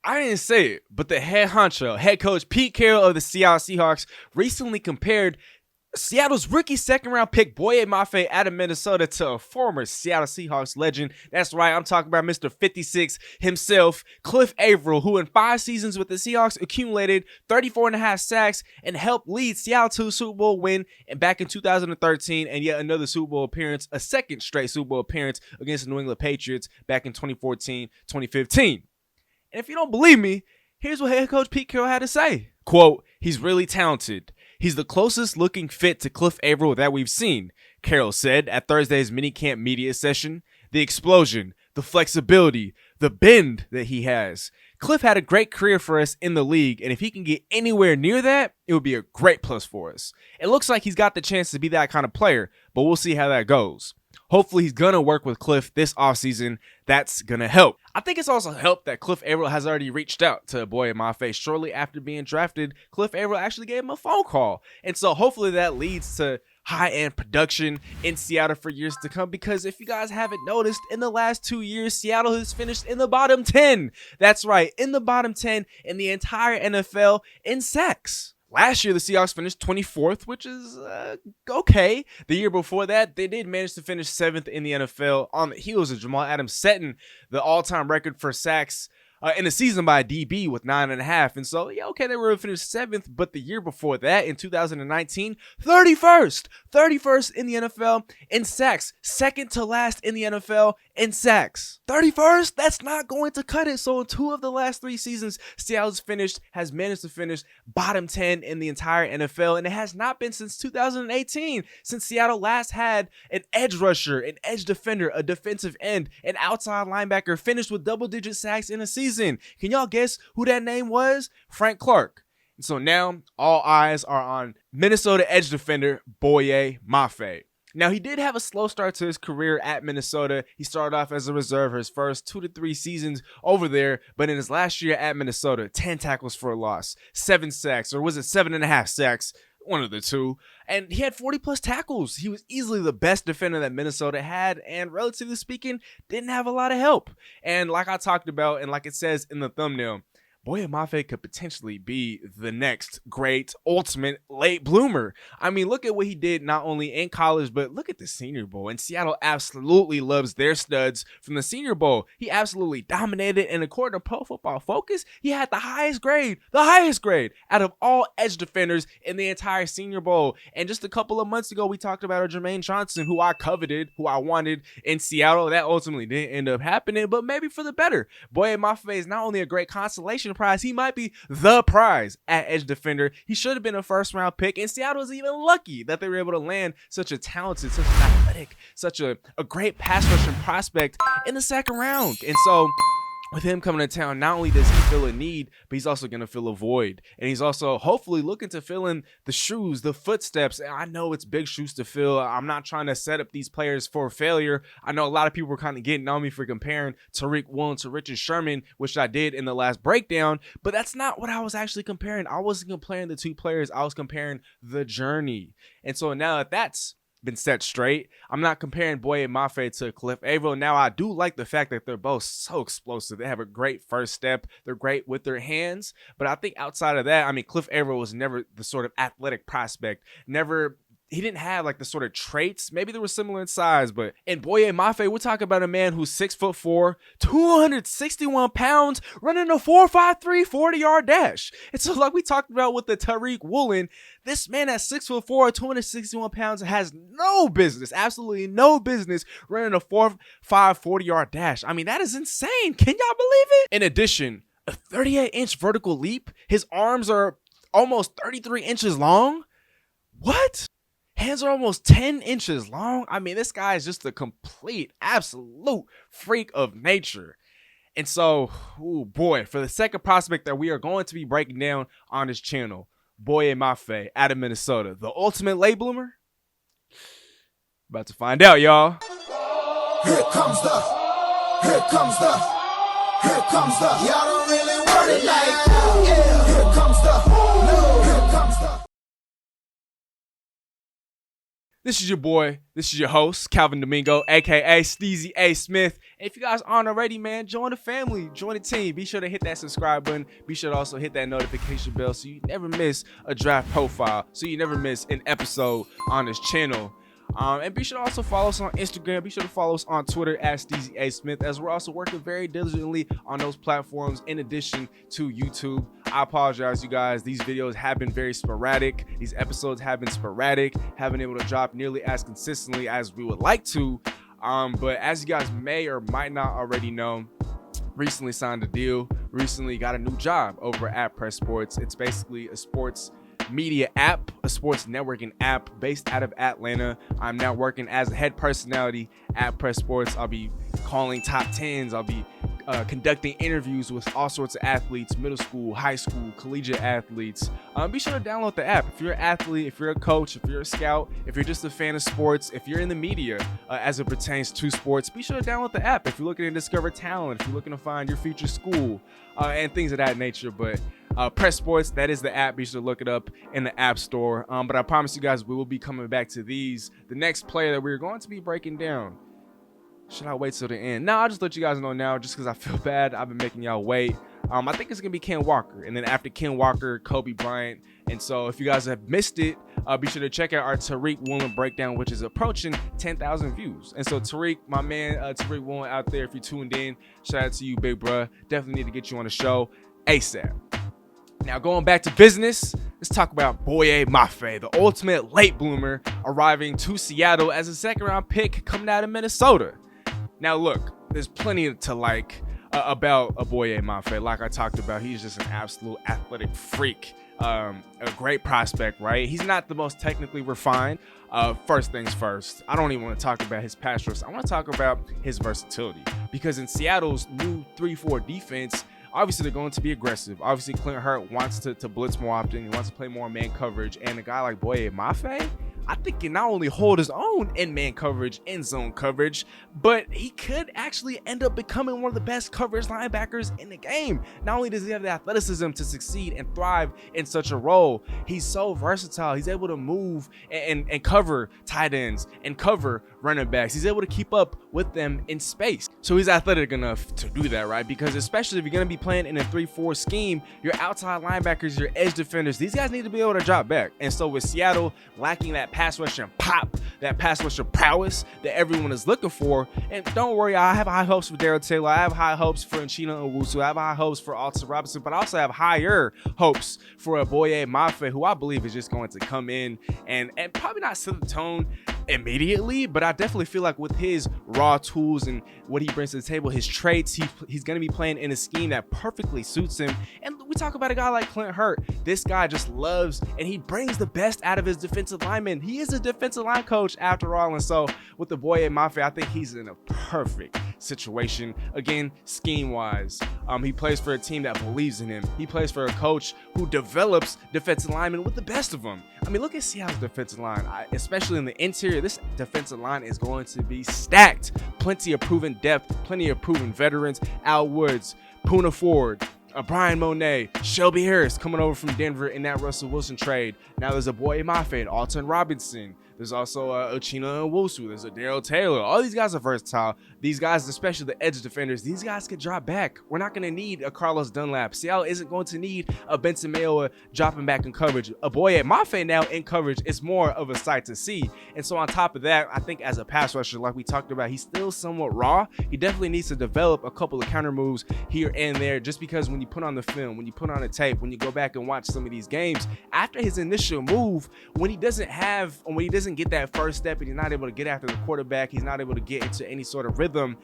I didn't say it, but the head honcho, head coach Pete Carroll of the Seattle Seahawks recently compared Seattle's rookie second-round pick Boye Mafe out of Minnesota to a former Seattle Seahawks legend. That's right, I'm talking about Mr. 56 himself, Cliff Avril, who in 5 seasons with the Seahawks accumulated 34.5 sacks and helped lead Seattle to a Super Bowl win back in 2013 and yet another Super Bowl appearance, a second straight Super Bowl appearance against the New England Patriots back in 2014-2015. And if you don't believe me, here's what head coach Pete Carroll had to say. Quote, "He's really talented. He's the closest looking fit to Cliff Avril that we've seen," Carroll said at Thursday's minicamp media session. "The explosion, the flexibility, the bend that he has. Cliff had a great career for us in the league, and if he can get anywhere near that, it would be a great plus for us. It looks like he's got the chance to be that kind of player, but we'll see how that goes. Hopefully he's going to work with Cliff this offseason. That's going to help." I think it's also helped that Cliff Avril has already reached out to Boye Mafe. Shortly after being drafted, Cliff Avril actually gave him a phone call. And so hopefully that leads to high-end production in Seattle for years to come, because if you guys haven't noticed, in the last 2 years, Seattle has finished in the bottom 10. That's right, in the bottom 10 in the entire NFL in sacks. Last year, the Seahawks finished 24th, which is okay. The year before that, they did manage to finish 7th in the NFL on the heels of Jamal Adams setting the all-time record for sacks in the season by a DB with 9.5. And so, yeah, okay, they were finished 7th, but the year before that, in 2019, 31st in the NFL in sacks, second to last in the NFL in sacks. 31st, that's not going to cut it. So in 2 of the last 3 seasons, Seattle's has managed to finish bottom 10 in the entire NFL, and it has not been since 2018, since Seattle last had an edge rusher, an edge defender, a defensive end, an outside linebacker finished with double-digit sacks in a season. Can y'all guess who that name was? Frank Clark. And so now all eyes are on Minnesota edge defender Boye Mafe. Now, he did have a slow start to his career at Minnesota. He started off as a reserve his first 2 to 3 seasons over there, but in his last year at Minnesota, 10 tackles for a loss, 7 sacks, or was it 7.5 sacks? One of the two. And he had 40-plus tackles. He was easily the best defender that Minnesota had, and relatively speaking, didn't have a lot of help. And like I talked about, and like it says in the thumbnail, Boye Mafe could potentially be the next great ultimate late bloomer. I mean, look at what he did not only in college, but look at the Senior Bowl. And Seattle absolutely loves their studs from the Senior Bowl. He absolutely dominated, and according to Pro Football Focus, he had the highest grade out of all edge defenders in the entire Senior Bowl. And just a couple of months ago, we talked about Jermaine Johnson, who I coveted, who I wanted in Seattle. That ultimately didn't end up happening, but maybe for the better. Boye Mafe is not only a great consolation prize, he might be the prize at edge defender. He should have been a first-round pick, and Seattle was even lucky that they were able to land such a talented, such an athletic, such a great pass rushing prospect in the second round. And so with him coming to town, not only does he fill a need, but he's also going to fill a void. And he's also hopefully looking to fill in the shoes, the footsteps. And I know it's big shoes to fill. I'm not trying to set up these players for failure. I know a lot of people were kind of getting on me for comparing Tariq Woolen to Richard Sherman, which I did in the last breakdown. But that's not what I was actually comparing. I wasn't comparing the two players. I was comparing the journey. And so now that that's been set straight, I'm not comparing Boye Mafe to Cliff Avril. Now, I do like the fact that they're both so explosive. They have a great first step. They're great with their hands. But I think outside of that, I mean, Cliff Avril was never the sort of athletic prospect. He didn't have like the sort of traits. Maybe they were similar in size, but in Boye Mafe, we're talking about a man who's 6'4", 261 pounds, running a 4.53 40-yard dash. And so like we talked about with the Tariq Woolen, this man at 6'4", 261 pounds has no business, absolutely no business running a 4.5 40-yard dash. I mean, that is insane. Can y'all believe it? In addition, a 38-inch vertical leap. His arms are almost 33 inches long. What? Hands are almost 10 inches long. I mean, this guy is just a complete, absolute freak of nature. And so, oh boy, for the second prospect that we are going to be breaking down on this channel, Boye Mafe out of Minnesota, the ultimate late bloomer. About to find out, y'all. Here comes the, y'all don't really want it like that. Yeah. Here comes the. This is your boy, this is your host, Calvin Domingo, aka Steezy A. Smith, If you guys aren't already, man, join the family, join the team. Be sure to hit that subscribe button. Be sure to also hit that notification bell so you never miss a draft profile, so you never miss an episode on this channel. And be sure to also follow us on Instagram. Be sure to follow us on Twitter at Steezy A Smith, as we're also working very diligently on those platforms in addition to YouTube. I apologize, you guys. These videos have been very sporadic. These episodes have been sporadic. Haven't been able to drop nearly as consistently as we would like to. But as you guys may or might not already know, recently signed a deal. Recently got a new job over at Press Sports. It's basically a sports media app, a sports networking app based out of Atlanta. I'm now working as a head personality at Press Sports. I'll be calling top 10s. I'll be conducting interviews with all sorts of athletes, middle school, high school, collegiate athletes. Be sure to download the app. If you're an athlete, if you're a coach, if you're a scout, if you're just a fan of sports, if you're in the media as it pertains to sports, be sure to download the app. If you're looking to discover talent, if you're looking to find your future school and things of that nature. But Press Sports, that is the app. Be sure to look it up in the App Store. But I promise you guys, we will be coming back to these. The next player that we're going to be breaking down. Should I wait till the end? No, I'll just let you guys know now just because I feel bad. I've been making y'all wait. I think it's going to be Ken Walker. And then after Ken Walker, Kobe Bryant. And so if you guys have missed it, be sure to check out our Tariq Woolen breakdown, which is approaching 10,000 views. And so Tariq, my man, Tariq Woolen out there, if you tuned in, shout out to you, big bruh. Definitely need to get you on the show ASAP. Now, going back to business, let's talk about Boye Mafe, the ultimate late bloomer, arriving to Seattle as a second-round pick coming out of Minnesota. Now, look, there's plenty to like about Boye Mafe. Like I talked about, he's just an absolute athletic freak, a great prospect, right? He's not the most technically refined. First things first, I don't even want to talk about his pass rush. I want to talk about his versatility, because in Seattle's new 3-4 defense, obviously, they're going to be aggressive. Obviously, Clint Hurt wants to blitz more often. He wants to play more man coverage. And a guy like Boye Mafe, I think can not only hold his own in man coverage, in zone coverage, but he could actually end up becoming one of the best coverage linebackers in the game. Not only does he have the athleticism to succeed and thrive in such a role, he's so versatile. He's able to move and cover tight ends and cover running backs. He's able to keep up with them in space. So he's athletic enough to do that, right? Because especially if you're going to be playing in a 3-4 scheme, your outside linebackers, your edge defenders, these guys need to be able to drop back. And so with Seattle lacking that pass rush and pop, that pass rush and prowess that everyone is looking for, and don't worry, I have high hopes for Darryl Taylor. I have high hopes for Uchenna Nwosu. I have high hopes for Alton Robinson, but I also have higher hopes for a Boye Mafe, who I believe is just going to come in and probably not set the tone immediately, but I definitely feel like with his raw tools and what he brings to the table, his traits, he's going to be playing in a scheme that perfectly suits him. And we talk about a guy like Clint Hurt. This guy just loves, and he brings the best out of his defensive linemen. He is a defensive line coach after all. And so with the Boye Mafe, I think he's in a perfect situation. Again, scheme wise, he plays for a team that believes in him. He plays for a coach who develops defensive linemen with the best of them. I mean, look at Seattle's defensive line, especially in the interior. This defensive line is going to be stacked. Plenty of proven depth, plenty of proven veterans. Al Woods, Poona Ford, Brian Monet, Shelby Harris coming over from Denver in that Russell Wilson trade. Now there's a Boye Mafe and Alton Robinson. There's also Uchenna Nwosu. There's a Darryl Taylor. All these guys are versatile. These guys, especially the edge defenders, these guys can drop back. We're not going to need a Carlos Dunlap. Seattle isn't going to need a Benson Mayowa dropping back in coverage. A Boye Mafe now in coverage is more of a sight to see. And so on top of that, I think as a pass rusher, like we talked about, he's still somewhat raw. He definitely needs to develop a couple of counter moves here and there, just because when you put on the film, when you put on the tape, when you go back and watch some of these games, after his initial move, when he doesn't get that first step and he's not able to get after the quarterback, he's not able to get into any sort of rhythm,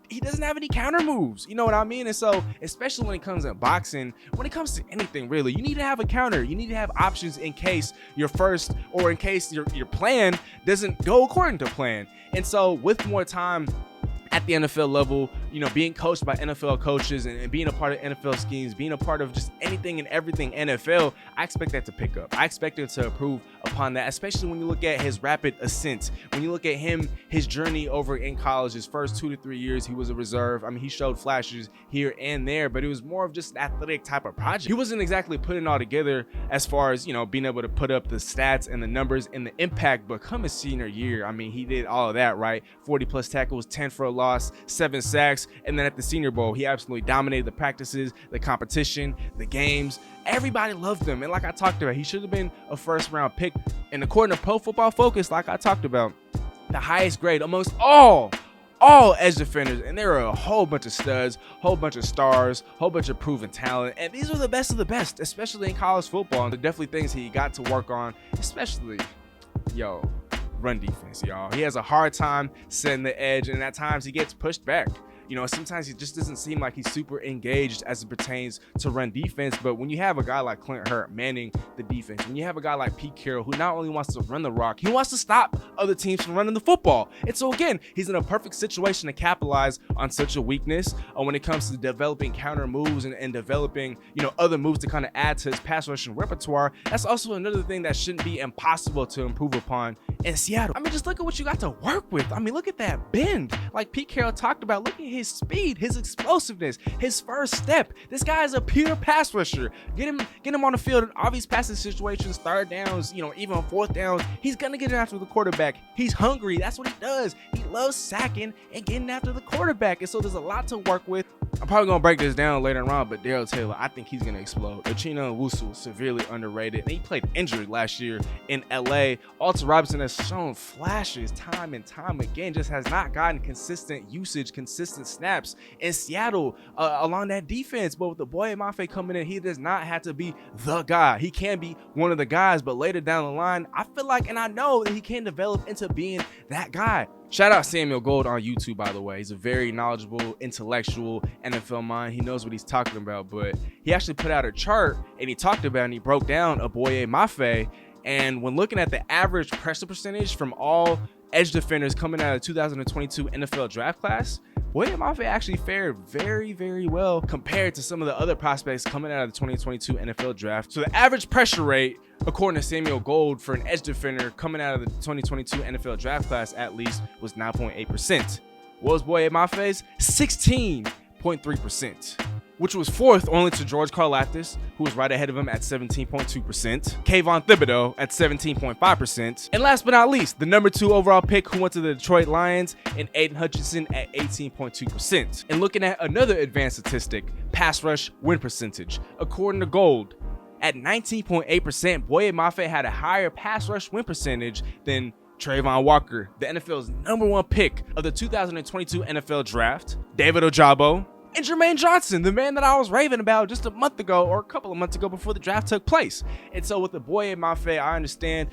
he doesn't have any counter moves. You know what I mean? And so, especially when it comes to boxing, when it comes to anything really, you need to have a counter. You need to have options in case your first, or in case your plan doesn't go according to plan. And so with more time at the NFL level, you know, being coached by NFL coaches and being a part of NFL schemes, being a part of just anything and everything NFL, I expect that to pick up. I expect him to improve upon that, especially when you look at his rapid ascent. When you look at him, his journey over in college, his first 2 to 3 years, he was a reserve. I mean, he showed flashes here and there, but it was more of just an athletic type of project. He wasn't exactly putting it all together as far as, being able to put up the stats and the numbers and the impact, but come his senior year, I mean, he did all of that, right? 40 plus tackles, 10 for a loss, 7 sacks, and then at the Senior Bowl, he absolutely dominated the practices, the competition, the games. Everybody loved him, and like I talked about, he should have been a first-round pick. And according to Pro Football Focus, like I talked about, the highest grade amongst all edge defenders, and there are a whole bunch of studs, whole bunch of stars, whole bunch of proven talent, and these are the best of the best, especially in college football. And the definitely things he got to work on, especially run defense, y'all. He has a hard time setting the edge, and at times he gets pushed back. Sometimes he just doesn't seem like he's super engaged as it pertains to run defense. But when you have a guy like Clint Hurt manning the defense, when you have a guy like Pete Carroll, who not only wants to run the rock, he wants to stop other teams from running the football. And so again, he's in a perfect situation to capitalize on such a weakness when it comes to developing counter moves and developing, other moves to kind of add to his pass rushing repertoire. That's also another thing that shouldn't be impossible to improve upon in Seattle. I mean, just look at what you got to work with. I mean, look at that bend. Like Pete Carroll talked about, look at his speed, his explosiveness, his first step. This guy is a pure pass rusher. Get him on the field in obvious passing situations, third downs, even on fourth downs. He's gonna get it after the quarterback. He's hungry. That's what he does. He loves sacking and getting after the quarterback. And so there's a lot to work with. I'm probably gonna break this down later on, but Darrell Taylor, I think he's gonna explode. Uchenna Nwosu, severely underrated. And he played injured last year in LA. Alton Robinson has shown flashes time and time again, just has not gotten consistent usage, consistent snaps in Seattle along that defense. But with the Boye Mafe coming in, he does not have to be the guy. He can be one of the guys, but later down the line, I feel like, and I know that he can develop into being that guy. Shout out Samuel Gold on YouTube, by the way. He's a very knowledgeable, intellectual NFL mind. He knows what he's talking about, but he actually put out a chart and he talked about and he broke down a Boye Mafe. And when looking at the average pressure percentage from all edge defenders coming out of the 2022 NFL draft class, Boye Mafe actually fared very, very well compared to some of the other prospects coming out of the 2022 NFL draft. So the average pressure rate, according to Samuel Gold, for an edge defender coming out of the 2022 NFL draft class at least was 9.8%. What was Boye Mafe's? 16.3%. Which was fourth only to George Karlaftis, who was right ahead of him at 17.2%, Kayvon Thibodeau at 17.5%, and last but not least, the number 2 overall pick who went to the Detroit Lions, and Aiden Hutchinson at 18.2%. And looking at another advanced statistic, pass rush win percentage, according to Gold, at 19.8%, Boye Mafe had a higher pass rush win percentage than Trayvon Walker, the NFL's number 1 pick of the 2022 NFL draft, David Ojabo, and Jermaine Johnson, the man that I was raving about just a month ago or a couple of months ago before the draft took place. And so with the Boye Mafe, I understand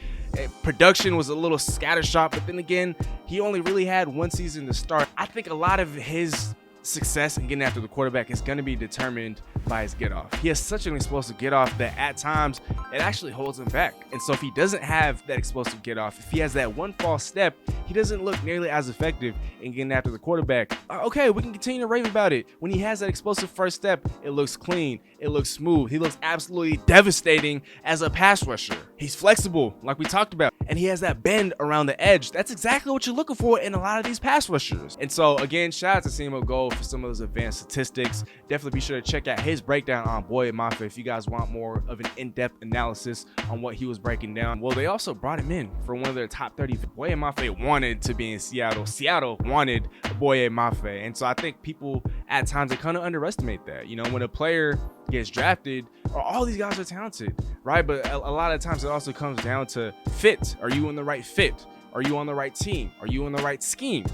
production was a little scattershot, but then again, he only really had one season to start. I think a lot of his success in getting after the quarterback is going to be determined by his get off. He has such an explosive get off that at times it actually holds him back. And so if he doesn't have that explosive get off, if he has that one false step, he doesn't look nearly as effective in getting after the quarterback. Okay, we can continue to rave about it. When he has that explosive first step, it looks clean, it looks smooth. He looks absolutely devastating as a pass rusher. He's flexible, like we talked about, and he has that bend around the edge. That's exactly what you're looking for in a lot of these pass rushers. And so again, shout out to Samuel Gold for some of those advanced statistics. Definitely be sure to check out his breakdown on Boye Mafe if you guys want more of an in-depth analysis on what he was breaking down. Well, they also brought him in for one of their top 30. Boye Mafe wanted to be in Seattle. Seattle wanted Boye Mafe. And so I think people at times they kind of underestimate that. When a player gets drafted, all these guys are talented, right? But a lot of times it also comes down to fit. Are you in the right fit? Are you on the right team? Are you in the right scheme?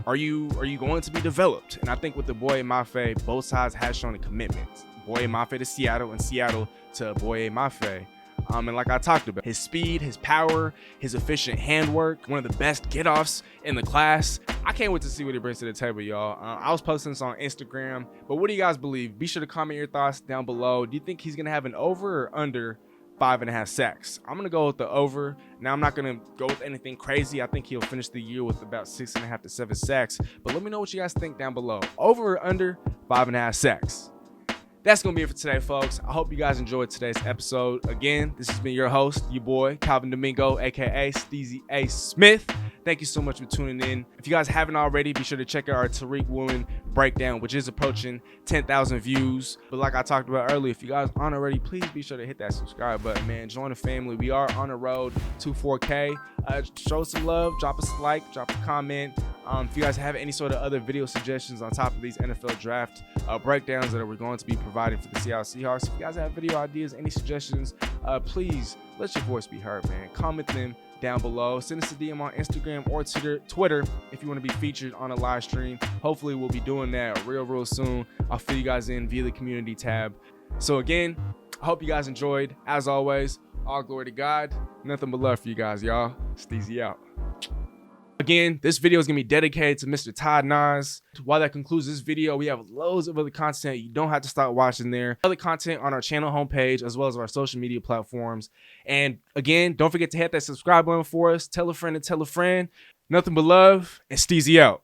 Are you going to be developed? And I think with the Boye Mafe, both sides have shown a commitment. Boye Mafe to Seattle and Seattle to Boye Mafe. And like I talked about, his speed, his power, his efficient handwork, one of the best get-offs in the class. I can't wait to see what he brings to the table, y'all. I was posting this on Instagram, but what do you guys believe? Be sure to comment your thoughts down below. Do you think he's going to have an over or under 5.5 sacks? I'm going to go with the over. Now, I'm not going to go with anything crazy. I think he'll finish the year with about 6.5 to 7 sacks. But let me know what you guys think down below. Over or under 5.5 sacks? That's going to be it for today, folks. I hope you guys enjoyed today's episode. Again, this has been your host, your boy, Calvin Domingo, a.k.a. Steezy A. Smith. Thank you so much for tuning in. If you guys haven't already, be sure to check out our Tariq Woolen breakdown, which is approaching 10,000 views. But like I talked about earlier, if you guys aren't already, please be sure to hit that subscribe button, man. Join the family. We are on the road to 4K. Show some love. Drop us a like. Drop a comment. If you guys have any sort of other video suggestions on top of these NFL draft breakdowns that we're going to be providing for the Seattle Seahawks, if you guys have video ideas, any suggestions, please let your voice be heard, man. Comment them down below. Send us a DM on Instagram or Twitter if you want to be featured on a live stream. Hopefully, we'll be doing that real soon. I'll fill you guys in via the community tab. So again, I hope you guys enjoyed. As always, all glory to God. Nothing but love for you guys, y'all. Steezy out. Again, this video is going to be dedicated to Mr. Todd Nas. While that concludes this video, we have loads of other content. You don't have to stop watching there. Other content on our channel homepage, as well as our social media platforms. And again, don't forget to hit that subscribe button for us. Tell a friend and tell a friend. Nothing but love, and Steezy out.